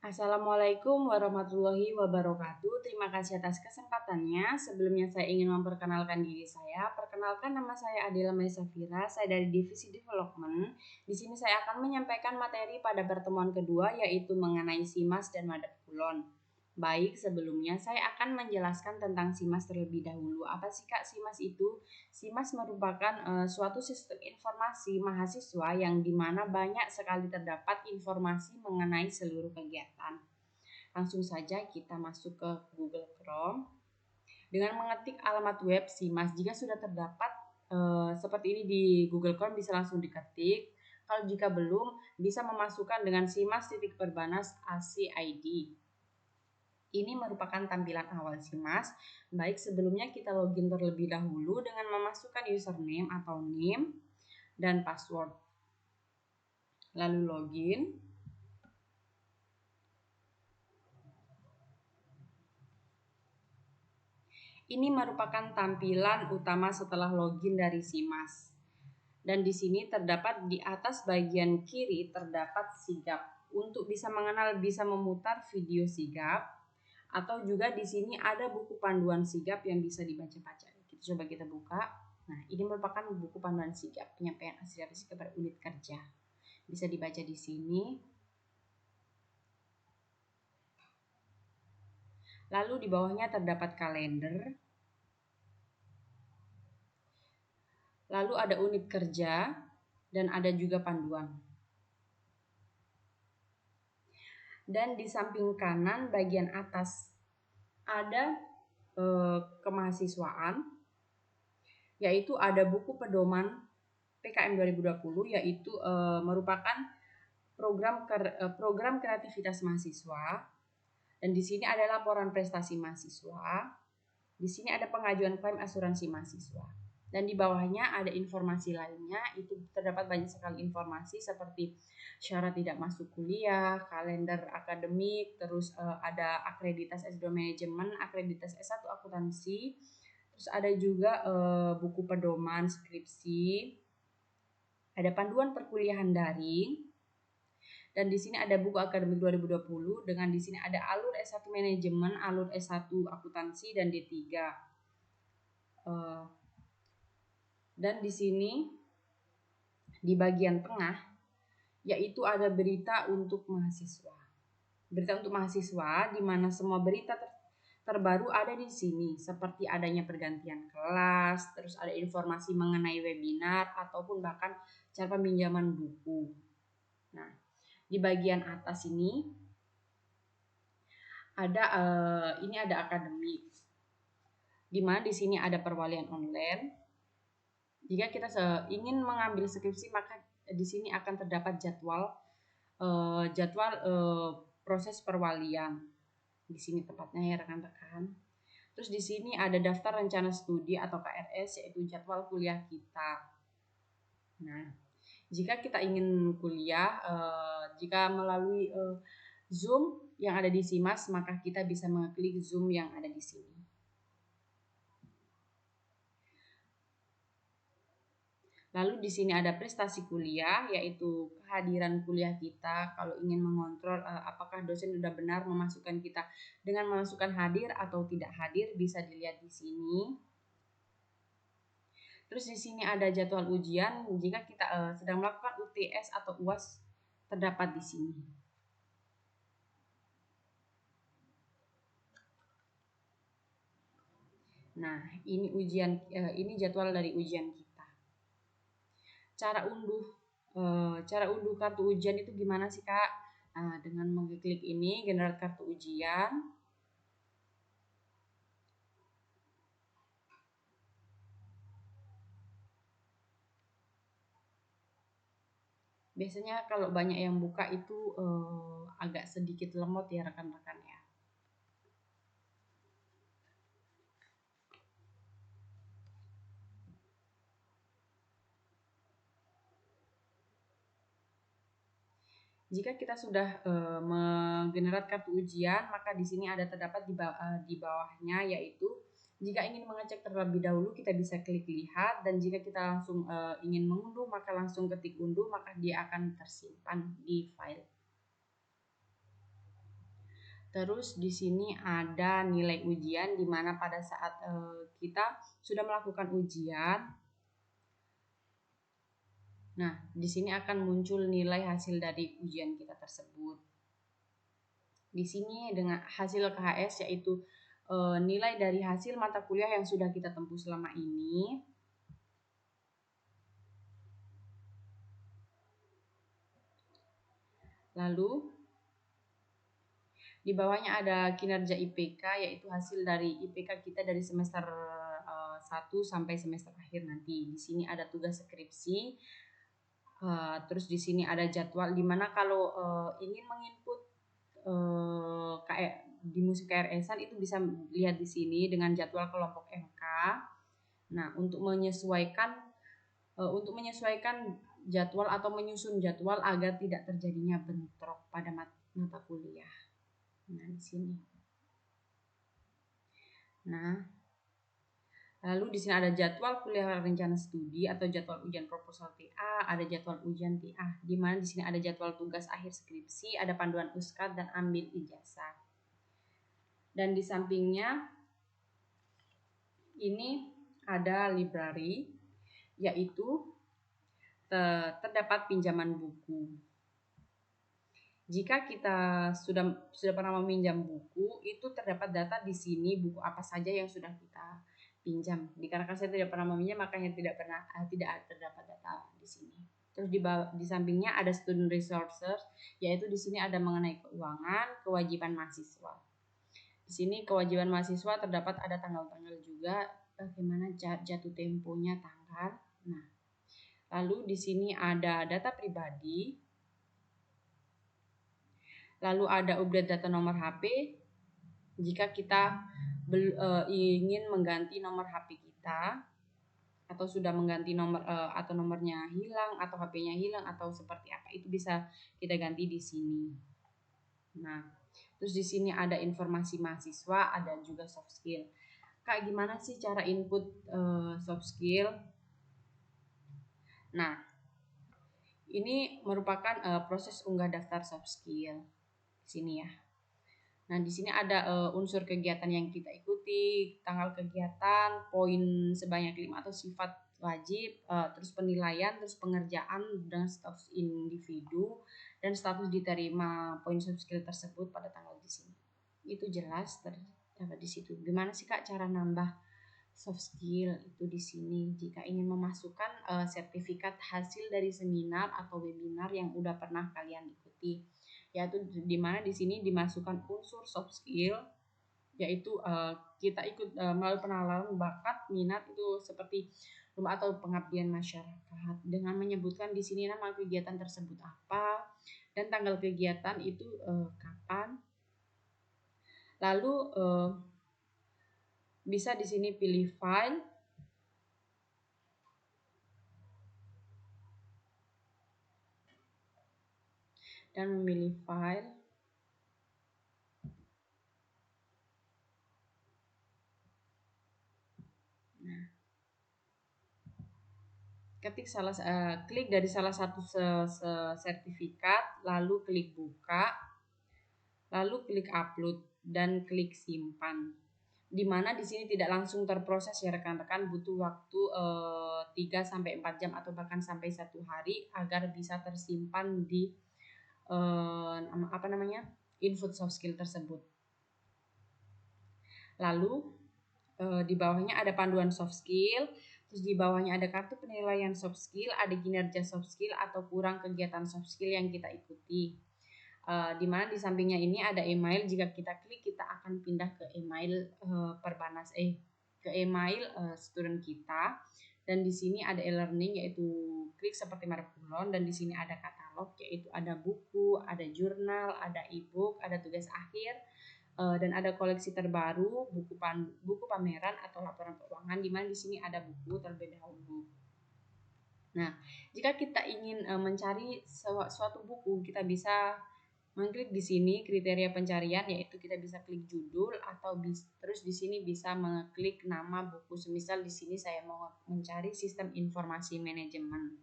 Assalamualaikum warahmatullahi wabarakatuh. Terima kasih atas kesempatannya. Sebelumnya saya ingin memperkenalkan diri saya. Perkenalkan, nama saya Adela Mai Safira. Saya dari Divisi Development. Di sini saya akan menyampaikan materi pada pertemuan kedua, yaitu mengenai SIMAS dan Madep Kulon. Baik, sebelumnya saya akan menjelaskan tentang SIMAS terlebih dahulu. Apa sih Kak SIMAS itu? SIMAS merupakan suatu sistem informasi mahasiswa yang dimana banyak sekali terdapat informasi mengenai seluruh kegiatan. Langsung saja kita masuk ke Google Chrome. Dengan mengetik alamat web SIMAS, jika sudah terdapat seperti ini di Google Chrome bisa langsung diketik. Kalau jika belum, bisa memasukkan dengan simas.perbanas.ac.id. Ini merupakan tampilan awal SIMAS. Baik, sebelumnya kita login terlebih dahulu dengan memasukkan username atau name dan password. Lalu login. Ini merupakan tampilan utama setelah login dari SIMAS. Dan di sini terdapat di atas bagian kiri terdapat sigap. Untuk bisa mengenal, bisa memutar video sigap. Atau juga di sini ada buku panduan sigap yang bisa dibaca-baca. Coba kita buka. Nah, ini merupakan buku panduan sigap, penyampaian aspirasi kepada unit kerja. Bisa dibaca di sini. Lalu di bawahnya terdapat kalender. Lalu ada unit kerja dan ada juga panduan. Dan di samping kanan bagian atas ada kemahasiswaan, yaitu ada buku pedoman PKM 2020, yaitu merupakan program kreativitas mahasiswa. Dan di sini ada laporan prestasi mahasiswa. Di sini ada pengajuan klaim asuransi mahasiswa. Dan di bawahnya ada informasi lainnya, itu terdapat banyak sekali informasi seperti syarat tidak masuk kuliah, kalender akademik, terus ada akreditas S2 manajemen, akreditas S1 akuntansi, terus ada juga buku pedoman skripsi, ada panduan perkuliahan daring, dan di sini ada buku akademik 2020 dengan di sini ada alur S1 manajemen, alur S1 akuntansi dan D3. Dan di sini di bagian tengah yaitu ada berita untuk mahasiswa. Berita untuk mahasiswa di mana semua berita terbaru ada di sini, seperti adanya pergantian kelas, terus ada informasi mengenai webinar ataupun bahkan cara peminjaman buku. Nah, di bagian atas ini ada ini ada akademik. Di mana di sini ada perwalian online. Jika kita ingin mengambil skripsi, maka di sini akan terdapat jadwal proses perwalian. Di sini tepatnya ya rekan-rekan. Terus di sini ada daftar rencana studi atau KRS, yaitu jadwal kuliah kita. Nah, jika kita ingin kuliah, jika melalui Zoom yang ada di SIMAS, maka kita bisa mengklik Zoom yang ada di sini. Lalu di sini ada prestasi kuliah, yaitu kehadiran kuliah kita. Kalau ingin mengontrol apakah dosen sudah benar memasukkan kita dengan memasukkan hadir atau tidak hadir, bisa dilihat di sini. Terus di sini ada jadwal ujian jika kita sedang melakukan UTS atau UAS, terdapat di sini. Nah, ini ini jadwal dari ujian kita. Cara unduh kartu ujian itu gimana sih Kak? Nah, dengan mengklik ini generate kartu ujian. Biasanya kalau banyak yang buka itu agak sedikit lemot ya rekan-rekan ya. Jika kita sudah menggenerate kartu ujian, maka di sini ada terdapat di bawahnya, yaitu jika ingin mengecek terlebih dahulu kita bisa klik lihat, dan jika kita langsung ingin mengunduh maka langsung ketik unduh, maka dia akan tersimpan di file. Terus di sini ada nilai ujian, di mana pada saat kita sudah melakukan ujian, nah di sini akan muncul nilai hasil dari ujian kita tersebut. Di sini dengan hasil KHS yaitu nilai dari hasil mata kuliah yang sudah kita tempuh selama ini. Lalu di bawahnya ada kinerja IPK, yaitu hasil dari IPK kita dari semester 1 sampai semester akhir nanti. Di sini ada tugas skripsi. Terus di sini ada jadwal, dimana kalau ingin menginput kayak di musik KRS-an itu bisa lihat di sini dengan jadwal kelompok MK. Nah, untuk menyesuaikan jadwal atau menyusun jadwal agar tidak terjadinya bentrok pada mata kuliah. Nah, di sini. Nah, lalu di sini ada jadwal kuliah rencana studi atau jadwal ujian proposal TA, ada jadwal ujian TA, di mana di sini ada jadwal tugas akhir skripsi, ada panduan USKAD dan ambil ijazah. Dan di sampingnya ini ada library, yaitu terdapat pinjaman buku. Jika kita sudah pernah meminjam buku, itu terdapat data di sini buku apa saja yang sudah kita pinjam. Dikarenakan saya tidak pernah meminjam, makanya tidak terdapat data di sini. Terus di sampingnya ada student resources, yaitu di sini ada mengenai keuangan, kewajiban mahasiswa. Di sini kewajiban mahasiswa terdapat ada tanggal-tanggal juga, bagaimana jatuh temponya tanggal. Nah, lalu di sini ada data pribadi. Lalu ada update data nomor HP jika kita ingin mengganti nomor HP kita atau sudah mengganti nomor atau nomornya hilang atau HP-nya hilang atau seperti apa, itu bisa kita ganti di sini. Nah, terus di sini ada informasi mahasiswa, ada juga soft skill. Kak, gimana sih cara input soft skill? Nah, ini merupakan proses unggah daftar soft skill. Sini ya. Nah, di sini ada unsur kegiatan yang kita ikuti, tanggal kegiatan, poin sebanyak 5 atau sifat wajib, terus penilaian, terus pengerjaan dengan status individu dan status diterima poin soft skill tersebut pada tanggal di sini. Itu jelas terdapat di situ. Gimana sih Kak cara nambah soft skill itu di sini? Jika ingin memasukkan sertifikat hasil dari seminar atau webinar yang udah pernah kalian ikuti, yaitu di mana di sini dimasukkan unsur soft skill, yaitu kita ikut melalui pengenalan bakat, minat itu seperti lomba atau pengabdian masyarakat dengan menyebutkan di sini nama kegiatan tersebut apa dan tanggal kegiatan itu kapan. Lalu bisa di sini pilih file dan memilih file. Nah, klik dari salah satu sertifikat, lalu klik buka, lalu klik upload dan klik simpan. Dimana di sini tidak langsung terproses ya rekan-rekan, butuh waktu 3 sampai 4 jam atau bahkan sampai 1 hari agar bisa tersimpan di input soft skill tersebut. Lalu di bawahnya ada panduan soft skill, terus di bawahnya ada kartu penilaian soft skill, ada kinerja soft skill atau kurang kegiatan soft skill yang kita ikuti. Di mana di sampingnya ini ada email, jika kita klik kita akan pindah ke email ke email student kita, dan di sini ada e-learning yaitu klik seperti merek kulon, dan di sini ada katalog yaitu ada buku, ada jurnal, ada e-book, ada tugas akhir, dan ada koleksi terbaru, buku pameran atau laporan keuangan, di mana di sini ada buku terlebih dahulu. Nah, jika kita ingin mencari suatu buku, kita bisa mengklik di sini kriteria pencarian, yaitu kita bisa klik judul atau terus di sini bisa mengklik nama buku. Semisal di sini saya mau mencari sistem informasi manajemen.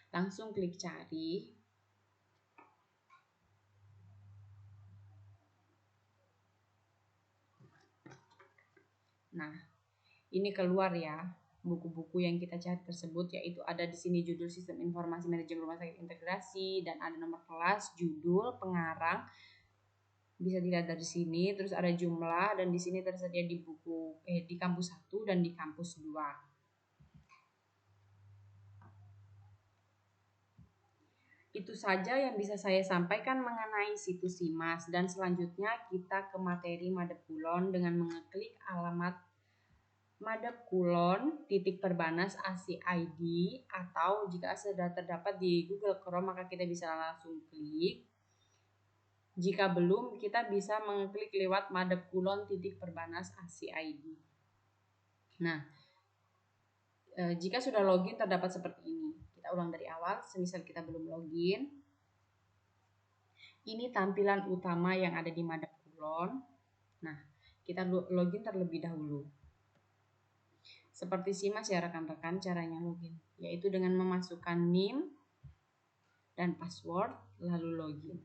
Langsung klik cari. Nah, ini keluar ya buku-buku yang kita cari tersebut, yaitu ada di sini judul Sistem Informasi Manajemen Rumah Sakit Integrasi, dan ada nomor kelas, judul, pengarang, bisa dilihat dari sini. Terus ada jumlah, dan di sini tersedia di buku di kampus 1 dan di kampus 2. Itu saja yang bisa saya sampaikan mengenai situs SIMAS, dan selanjutnya kita ke materi Madep Kulon dengan mengeklik alamat madepkulon.perbanas.ac.id, atau jika sudah terdapat di Google Chrome maka kita bisa langsung klik. Jika belum, kita bisa mengklik lewat madepkulon.perbanas.ac.id. Nah, jika sudah login terdapat seperti ini. Kita ulang dari awal, semisal kita belum login. Ini tampilan utama yang ada di Madep Kulon. Nah, kita login terlebih dahulu. Seperti SIMAS ya rekan-rekan caranya login, yaitu dengan memasukkan NIM dan password lalu login.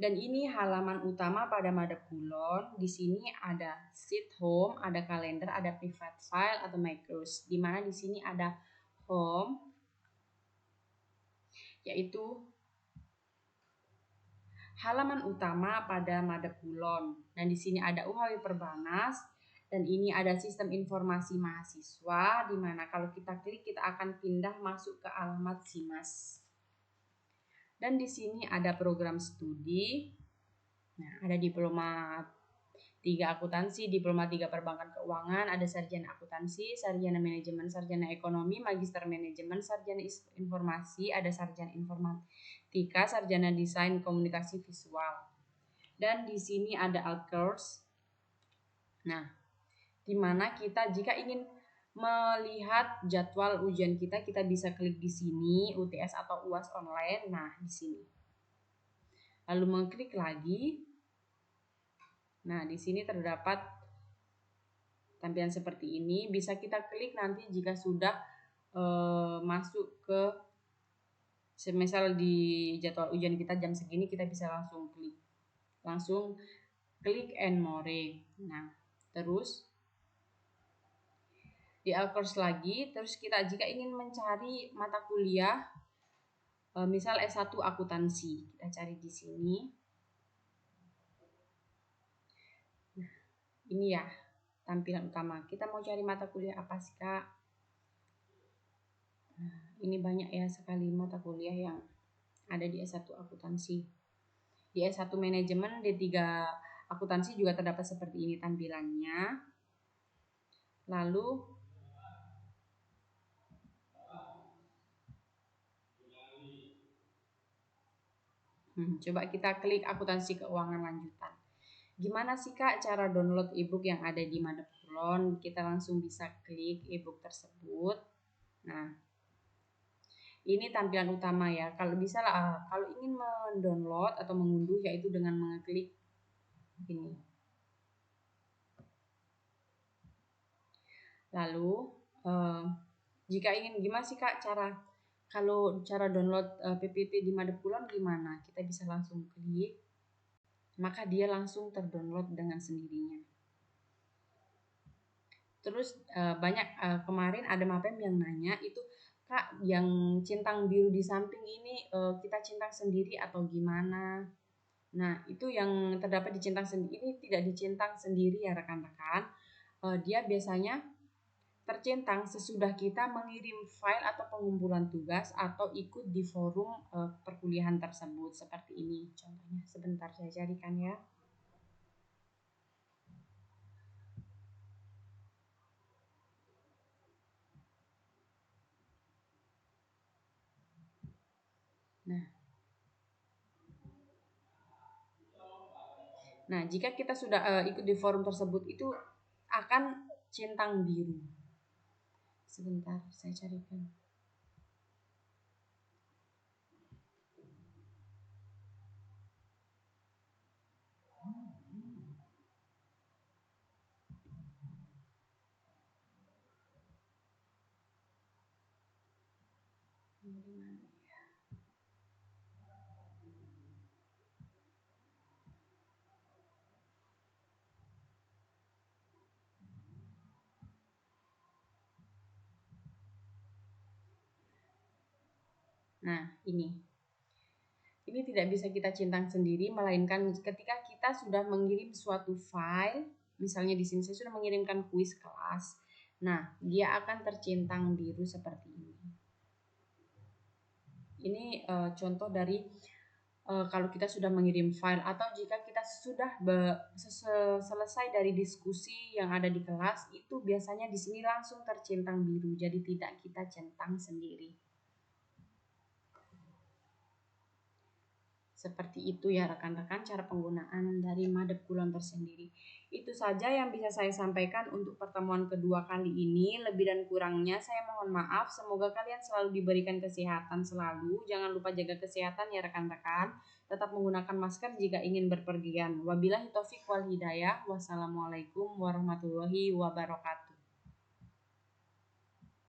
Dan ini halaman utama pada Madep Kulon. Di sini ada sheet home, ada kalender, ada private file atau macros. Di mana di sini ada home, yaitu halaman utama pada Madep Kulon. Dan di sini ada UHW Perbanas, dan ini ada sistem informasi mahasiswa, di mana kalau kita klik kita akan pindah masuk ke alamat SIMAS. Dan di sini ada program studi. Nah, ada diploma 3 akuntansi, diploma 3 perbankan keuangan, ada sarjana akuntansi, sarjana manajemen, sarjana ekonomi, magister manajemen, sarjana informasi, ada sarjana informatika, sarjana desain komunikasi visual. Dan di sini ada Alcourse. Nah, di mana kita jika ingin melihat jadwal ujian kita bisa klik di sini, UTS atau UAS online. Nah, di sini. Lalu mengklik lagi. Nah, di sini terdapat tampilan seperti ini. Bisa kita klik nanti jika sudah masuk ke semisal di jadwal ujian kita jam segini, kita bisa langsung klik and more. Nah, terus di Alcourse lagi. Terus kita jika ingin mencari mata kuliah misal S1 akuntansi, kita cari di sini. Nah, ini ya tampilan utama. Kita mau cari mata kuliah apa sih, Kak? Nah, ini banyak ya sekali mata kuliah yang ada di S1 akuntansi. Di S1 manajemen, D3 akuntansi juga terdapat seperti ini tampilannya. Lalu coba kita klik akuntansi keuangan lanjutan. Gimana sih Kak cara download ebook yang ada di Madep Kulon? Kita langsung bisa klik ebook tersebut. Nah, ini tampilan utama ya. Kalau bisa kalau ingin mendownload atau mengunduh yaitu dengan mengklik ini. Lalu jika ingin gimana sih Kak kalau cara download PPT di Madep Kulon gimana? Kita bisa langsung klik, maka dia langsung terdownload dengan sendirinya. Terus banyak kemarin ada Mapem yang nanya itu, Kak, yang centang biru di samping ini kita centang sendiri atau gimana? Nah, itu yang terdapat di centang sendiri ini tidak dicentang sendiri ya rekan-rekan. Dia biasanya tercentang sesudah kita mengirim file atau pengumpulan tugas atau ikut di forum perkuliahan tersebut seperti ini. Contohnya sebentar saya carikan ya. Nah, jika kita sudah ikut di forum tersebut itu akan centang biru. Sebentar, saya carikan. Nah, ini tidak bisa kita centang sendiri, melainkan ketika kita sudah mengirim suatu file, misalnya di sini saya sudah mengirimkan kuis kelas. Nah, dia akan tercentang biru seperti ini. Ini contoh dari kalau kita sudah mengirim file, atau jika kita sudah selesai dari diskusi yang ada di kelas, itu biasanya di sini langsung tercentang biru, jadi tidak kita centang sendiri. Seperti itu ya rekan-rekan cara penggunaan dari madep kulon tersendiri. Itu saja yang bisa saya sampaikan untuk pertemuan kedua kali ini. Lebih dan kurangnya saya mohon maaf. Semoga kalian selalu diberikan kesehatan selalu. Jangan lupa jaga kesehatan ya rekan-rekan. Tetap menggunakan masker jika ingin berpergian. Wabillahi taufik wal hidayah. Wassalamualaikum warahmatullahi wabarakatuh.